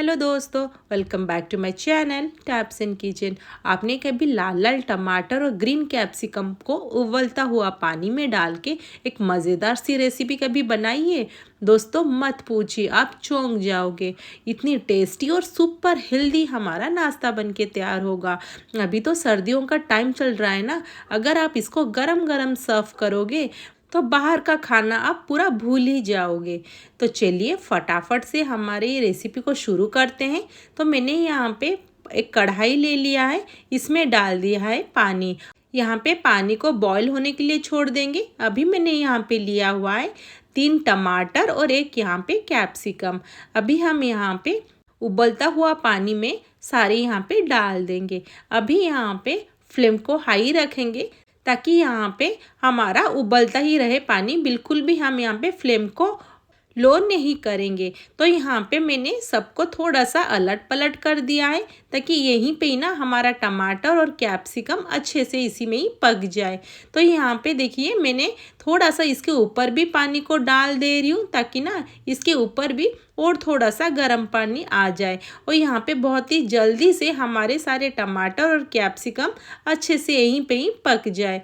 Hello दोस्तों, welcome back to my channel taps and kitchen. आपने कभी लाल लाल टमाटर और ग्रीन कैप्सिकम को उबलता हुआ पानी में डाल के एक मज़ेदार सी रेसिपी कभी बनाई है? दोस्तों मत पूछिए, आप चौंक जाओगे। इतनी टेस्टी और सुपर हेल्दी हमारा नाश्ता बन के तैयार होगा। अभी तो सर्दियों का टाइम चल रहा है ना, अगर आप इसको गरम गरम सर्व करोगे तो बाहर का खाना आप पूरा भूल ही जाओगे। तो चलिए फटाफट से हमारे रेसिपी को शुरू करते हैं। तो मैंने यहाँ पे एक कढ़ाई ले लिया है, इसमें डाल दिया है पानी। यहाँ पे पानी को बॉईल होने के लिए छोड़ देंगे। अभी मैंने यहाँ पे लिया हुआ है 3 टमाटर और एक यहाँ पे कैप्सिकम। अभी हम यहाँ पे उबलता हुआ पानी में सारे यहाँ पे डाल देंगे। अभी यहाँ पे फ्लेम को हाई रखेंगे ताकि यहाँ पे हमारा उबलता ही रहे पानी, बिल्कुल भी हम यहाँ पे फ्लेम को लो नहीं करेंगे। तो यहाँ पे मैंने सबको थोड़ा सा अलट पलट कर दिया है ताकि यहीं पे ही ना हमारा टमाटर और कैप्सिकम अच्छे से इसी में ही पक जाए। तो यहाँ पे देखिए मैंने थोड़ा सा इसके ऊपर भी पानी को डाल दे रही हूँ ताकि ना इसके ऊपर भी और थोड़ा सा गर्म पानी आ जाए और यहाँ पे बहुत ही जल्दी से हमारे सारे टमाटर और कैप्सिकम अच्छे से यहीं पे ही पक जाए।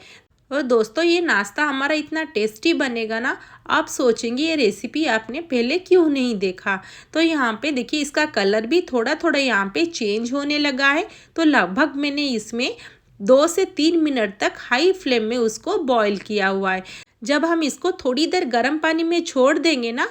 और दोस्तों ये नाश्ता हमारा इतना टेस्टी बनेगा ना, आप सोचेंगे ये रेसिपी आपने पहले क्यों नहीं देखा। तो यहाँ पे देखिए इसका कलर भी थोड़ा थोड़ा यहाँ पे चेंज होने लगा है। तो लगभग मैंने इसमें 2 से 3 मिनट तक हाई फ्लेम में उसको बॉईल किया हुआ है। जब हम इसको थोड़ी देर गर्म पानी में छोड़ देंगे ना,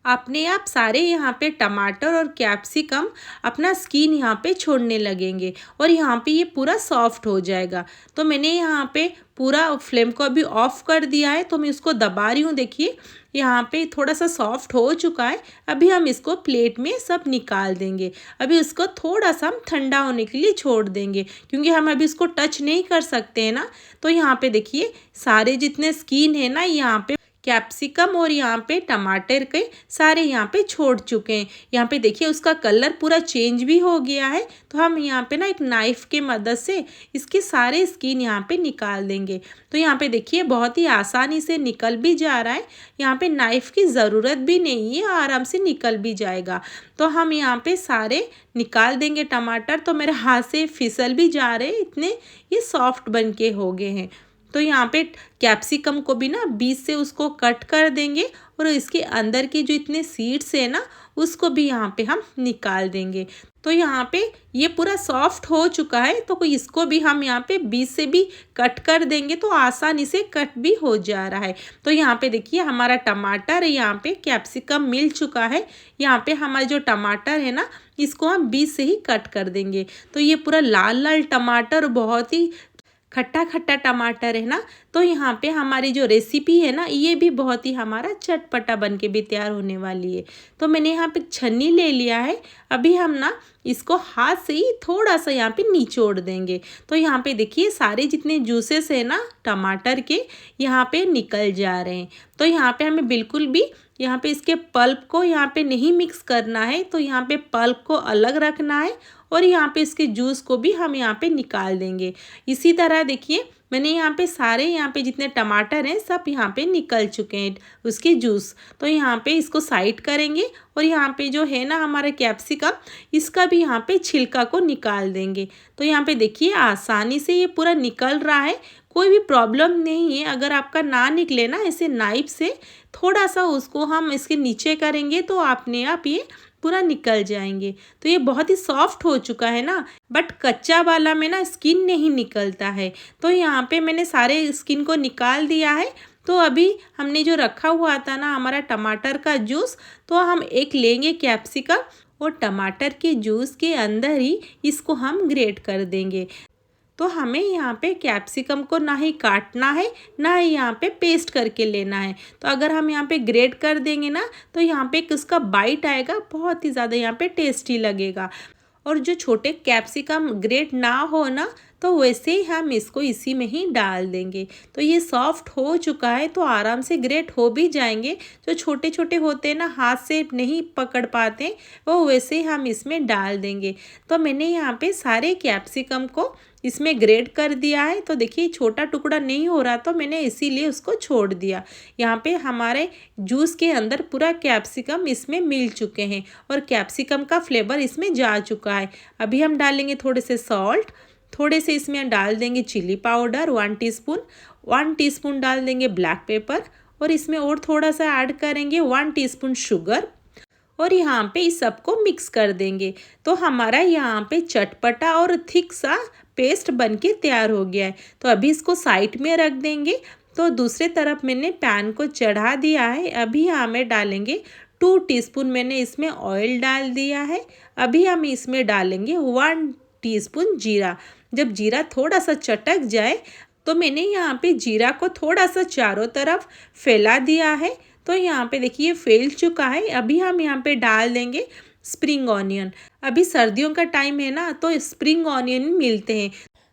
अपने आप सारे यहाँ पे टमाटर और कैप्सिकम अपना स्किन यहाँ पे छोड़ने लगेंगे और यहाँ पे ये पूरा सॉफ्ट हो जाएगा। तो मैंने यहाँ पे पूरा फ्लेम को अभी ऑफ कर दिया है, तो मैं इसको दबा रही हूँ। देखिए यहाँ पे थोड़ा सा सॉफ्ट हो चुका है। अभी हम इसको प्लेट में सब निकाल देंगे। अभी इसको थोड़ा सा हम ठंडा होने के लिए छोड़ देंगे क्योंकि हम अभी इसको टच नहीं कर सकते हैं ना। तो यहाँ पे देखिए सारे जितने स्किन है ना यहाँ पे कैप्सिकम और यहाँ पे टमाटर के सारे यहाँ पे छोड़ चुके हैं। यहाँ पे देखिए उसका कलर पूरा चेंज भी हो गया है। तो हम यहाँ पे ना एक नाइफ के मदद से इसके सारे स्किन यहाँ पे निकाल देंगे। तो यहाँ पे देखिए बहुत ही आसानी से निकल भी जा रहा है। यहाँ पे नाइफ की ज़रूरत भी नहीं है, आराम से निकल भी जाएगा। तो हम यहाँ पे सारे निकाल देंगे टमाटर। तो मेरे हाथ से फिसल भी जा रहे हैं, इतने ये सॉफ्ट बन के हो गए हैं। तो यहाँ पे कैप्सिकम को भी ना बीच से उसको कट कर देंगे और इसके अंदर के जो इतने सीड्स है ना उसको भी यहाँ पे हम निकाल देंगे। तो यहाँ पे ये पूरा सॉफ्ट हो चुका है, तो इसको भी हम यहाँ पे बीच से भी कट कर देंगे तो आसानी से कट भी हो जा रहा है। तो यहाँ पे देखिए हमारा टमाटर यहाँ पे कैप्सिकम मिल चुका है। यहाँ पे हमारा जो टमाटर है ना इसको हम बीच से ही कट कर देंगे। तो ये पूरा लाल लाल टमाटर बहुत ही खट्टा खट्टा टमाटर है ना। तो यहाँ पे हमारी जो रेसिपी है ना ये भी बहुत ही हमारा चटपटा बन के भी तैयार होने वाली है। तो मैंने यहाँ पे छन्नी ले लिया है। अभी हम ना इसको हाथ से ही थोड़ा सा यहाँ पे निचोड़ देंगे। तो यहाँ पे देखिए सारे जितने जूसेस है ना टमाटर के यहाँ पे निकल जा रहे हैं। तो यहाँ पे हमें बिल्कुल भी यहाँ पे इसके पल्प को यहाँ पे नहीं मिक्स करना है। तो यहाँ पे पल्प को अलग रखना है और यहाँ पे इसके जूस को भी हम यहाँ पे निकाल देंगे। इसी तरह देखिए मैंने यहाँ पे सारे यहाँ पे जितने टमाटर हैं सब यहाँ पे निकल चुके हैं उसके जूस। तो यहाँ पे इसको साइड करेंगे और यहाँ पे जो है ना हमारा कैप्सिकम इसका भी यहाँ पे छिलका को निकाल देंगे। तो यहाँ पे देखिए आसानी से ये पूरा निकल रहा है, कोई भी प्रॉब्लम नहीं है। अगर आपका ना निकले ना ऐसे नाइफ से थोड़ा सा उसको हम इसके नीचे करेंगे तो अपने आप ये पूरा निकल जाएंगे। तो ये बहुत ही सॉफ्ट हो चुका है ना, बट कच्चा वाला में ना स्किन नहीं निकलता है। तो यहाँ पे मैंने सारे स्किन को निकाल दिया है। तो अभी हमने जो रखा हुआ था ना हमारा टमाटर का जूस, तो हम एक लेंगे कैप्सिकम और टमाटर के जूस के अंदर ही इसको हम ग्रेट कर देंगे। तो हमें यहाँ पे कैप्सिकम को ना ही काटना है ना ही यहाँ पे पेस्ट करके लेना है। तो अगर हम यहाँ पे ग्रेट कर देंगे ना तो यहाँ पे उसका बाइट आएगा, बहुत ही ज़्यादा यहाँ पे टेस्टी लगेगा। और जो छोटे कैप्सिकम ग्रेट ना हो ना तो वैसे ही हम इसको इसी में ही डाल देंगे। तो ये सॉफ्ट हो चुका है, तो आराम से ग्रेट हो भी जाएंगे। जो छोटे छोटे होते हैं ना, हाथ से नहीं पकड़ पाते, वो वैसे ही हम इसमें डाल देंगे। तो मैंने यहाँ पे सारे कैप्सिकम को इसमें ग्रेट कर दिया है। तो देखिए छोटा टुकड़ा नहीं हो रहा, तो मैंने इसीलिए उसको छोड़ दिया। यहाँ पे हमारे जूस के अंदर पूरा कैप्सिकम इसमें मिल चुके हैं और कैप्सिकम का फ्लेवर इसमें जा चुका है। अभी हम डालेंगे थोड़े से सॉल्ट, थोड़े से इसमें डाल देंगे चिली पाउडर 1 टीस्पून डाल देंगे ब्लैक पेपर, और इसमें और थोड़ा सा ऐड करेंगे 1 टीस्पून शुगर, और यहाँ पे इस सबको मिक्स कर देंगे। तो हमारा यहाँ पे चटपटा और थिक सा पेस्ट बनके तैयार हो गया है। तो अभी इसको साइड में रख देंगे। तो दूसरे तरफ मैंने पैन को चढ़ा दिया है। अभी यहाँ में डालेंगे 2 टीस्पून मैंने इसमें ऑयल डाल दिया है। अभी हम इसमें डालेंगे 1 टीस्पून जीरा। जब जीरा थोड़ा सा चटक जाए, तो मैंने यहाँ पे जीरा को थोड़ा सा चारों तरफ फैला दिया है। तो यहाँ पे देखिए फैल चुका है। अभी हम यहाँ पे डाल देंगे स्प्रिंग ऑनियन। अभी सर्दियों का टाइम है ना, तो स्प्रिंग ऑनियन मिलते हैं,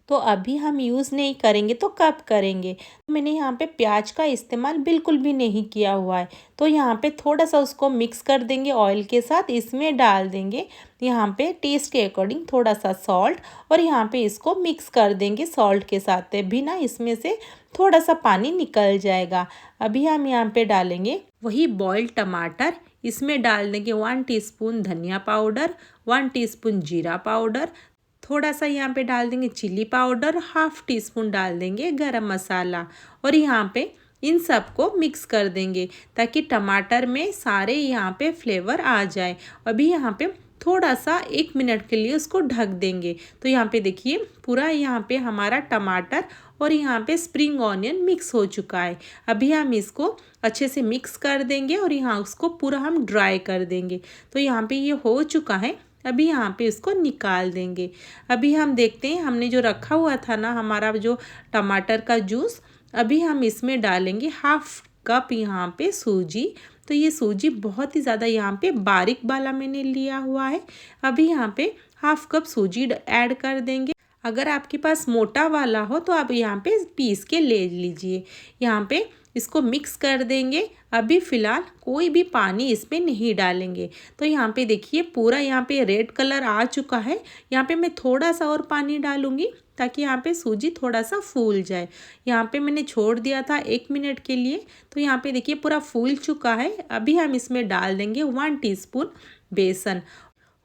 तो अभी हम यूज़ नहीं करेंगे तो कब करेंगे। मैंने यहाँ पे प्याज का इस्तेमाल बिल्कुल भी नहीं किया हुआ है। तो यहाँ पे थोड़ा सा उसको मिक्स कर देंगे ऑयल के साथ। इसमें डाल देंगे यहाँ पे टेस्ट के अकॉर्डिंग थोड़ा सा सॉल्ट, और यहाँ पे इसको मिक्स कर देंगे सॉल्ट के साथ। भी ना इसमें से थोड़ा सा पानी निकल जाएगा। अभी हम यहाँ पे डालेंगे वही बॉइल्ड टमाटर। इसमें डाल देंगे 1 टीस्पून धनिया पाउडर, 1 टीस्पून जीरा पाउडर, थोड़ा सा यहाँ पे डाल देंगे चिली पाउडर, 1/2 टीस्पून डाल देंगे गरम मसाला, और यहाँ पे इन सबको मिक्स कर देंगे ताकि टमाटर में सारे यहाँ पे फ्लेवर आ जाए। अभी यहाँ पे थोड़ा सा 1 मिनट के लिए उसको ढक देंगे। तो यहाँ पे देखिए पूरा यहाँ पे हमारा टमाटर और यहाँ पे स्प्रिंग ऑनियन मिक्स हो चुका है। अभी हम इसको अच्छे से मिक्स कर देंगे और यहाँ उसको पूरा हम ड्राई कर देंगे। तो यहाँ पे ये हो चुका है। अभी यहाँ पे इसको निकाल देंगे। अभी हम देखते हैं हमने जो रखा हुआ था ना हमारा जो टमाटर का जूस, अभी हम इसमें डालेंगे 1/2 कप यहाँ पे सूजी। तो ये सूजी बहुत ही ज़्यादा यहाँ पे बारीक वाला मैंने लिया हुआ है। अभी यहाँ पे 1/2 कप सूजी ऐड कर देंगे। अगर आपके पास मोटा वाला हो तो आप यहाँ पे पीस के ले लीजिए। यहाँ पे इसको मिक्स कर देंगे। अभी फ़िलहाल कोई भी पानी इसमें नहीं डालेंगे। तो यहाँ पे देखिए पूरा यहाँ पे रेड कलर आ चुका है। यहाँ पे मैं थोड़ा सा और पानी डालूँगी ताकि यहाँ पे सूजी थोड़ा सा फूल जाए। यहाँ पे मैंने छोड़ दिया था 1 मिनट के लिए। तो यहाँ पे देखिए पूरा फूल चुका है। अभी हम इसमें डाल देंगे 1 टीस्पून बेसन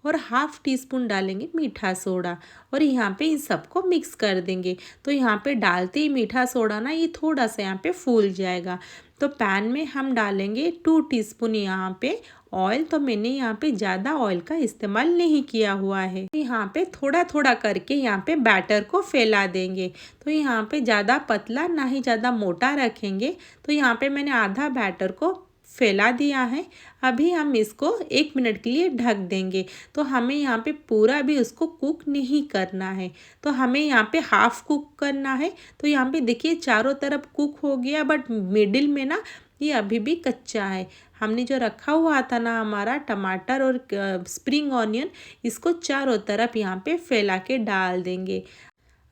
और 1/2 टीस्पून डालेंगे मीठा सोडा, और यहाँ पे इन सबको मिक्स कर देंगे। तो यहाँ पे डालते ही मीठा सोडा ना ये थोड़ा सा यहाँ पे फूल जाएगा। तो पैन में हम डालेंगे 2 टीस्पून यहाँ पे ऑयल। तो मैंने यहाँ पे ज़्यादा ऑयल का इस्तेमाल नहीं किया हुआ है। यहाँ पे थोड़ा थोड़ा करके यहाँ पे बैटर को फैला देंगे। तो यहाँ पे ज़्यादा पतला ना ही ज़्यादा मोटा रखेंगे। तो यहाँ पे मैंने आधा बैटर को फैला दिया है। अभी हम इसको 1 मिनट के लिए ढक देंगे। तो हमें यहाँ पे पूरा भी उसको कुक नहीं करना है, तो हमें यहाँ पे हाफ कुक करना है। तो यहाँ पे देखिए चारों तरफ कुक हो गया, बट मिडिल में ना ये अभी भी कच्चा है। हमने जो रखा हुआ था ना हमारा टमाटर और स्प्रिंग ऑनियन, इसको चारों तरफ यहाँ पे फैला के डाल देंगे।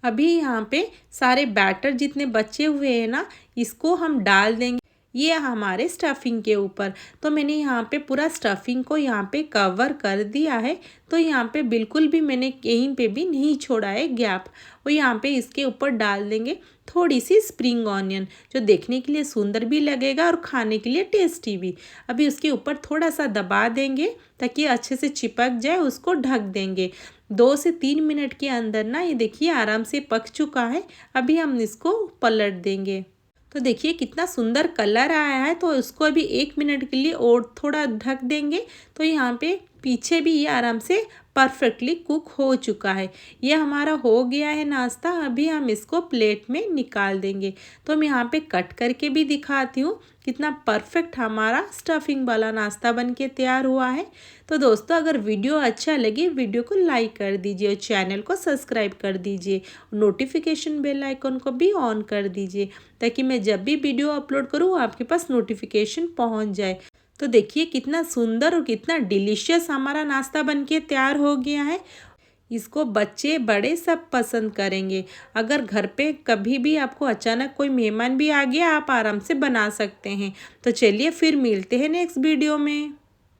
अभी यहाँ पे सारे बैटर जितने बचे हुए हैं ना, इसको हम डाल देंगे ये हमारे स्टफिंग के ऊपर। तो मैंने यहाँ पे पूरा स्टफिंग को यहाँ पे कवर कर दिया है। तो यहाँ पे बिल्कुल भी मैंने कहीं पे भी नहीं छोड़ा है गैप। और यहाँ पे इसके ऊपर डाल देंगे थोड़ी सी स्प्रिंग ऑनियन, जो देखने के लिए सुंदर भी लगेगा और खाने के लिए टेस्टी भी। अभी उसके ऊपर थोड़ा सा दबा देंगे ताकि अच्छे से चिपक जाए। उसको ढक देंगे 2 से 3 मिनट के अंदर ना ये देखिए आराम से पक चुका है। अभी हम इसको पलट देंगे। तो देखिए कितना सुंदर कलर आया है। तो इसको अभी 1 मिनट के लिए और थोड़ा ढक देंगे। तो यहाँ पे पीछे भी ये आराम से परफेक्टली कुक हो चुका है। ये हमारा हो गया है नाश्ता। अभी हम इसको प्लेट में निकाल देंगे। तो मैं यहाँ पे कट करके भी दिखाती हूँ कितना परफेक्ट हमारा स्टफिंग वाला नाश्ता बनके तैयार हुआ है। तो दोस्तों अगर वीडियो अच्छा लगे वीडियो को लाइक कर दीजिए और चैनल को सब्सक्राइब कर दीजिए। नोटिफिकेशन बेल आइकन को भी ऑन कर दीजिए ताकि मैं जब भी वीडियो अपलोड करूँ आपके पास नोटिफिकेशन पहुँच जाए। तो देखिए कितना सुंदर और कितना डिलीशियस हमारा नाश्ता बनके तैयार हो गया है। इसको बच्चे बड़े सब पसंद करेंगे। अगर घर पे कभी भी आपको अचानक कोई मेहमान भी आ गया, आप आराम से बना सकते हैं। तो चलिए फिर मिलते हैं नेक्स्ट वीडियो में।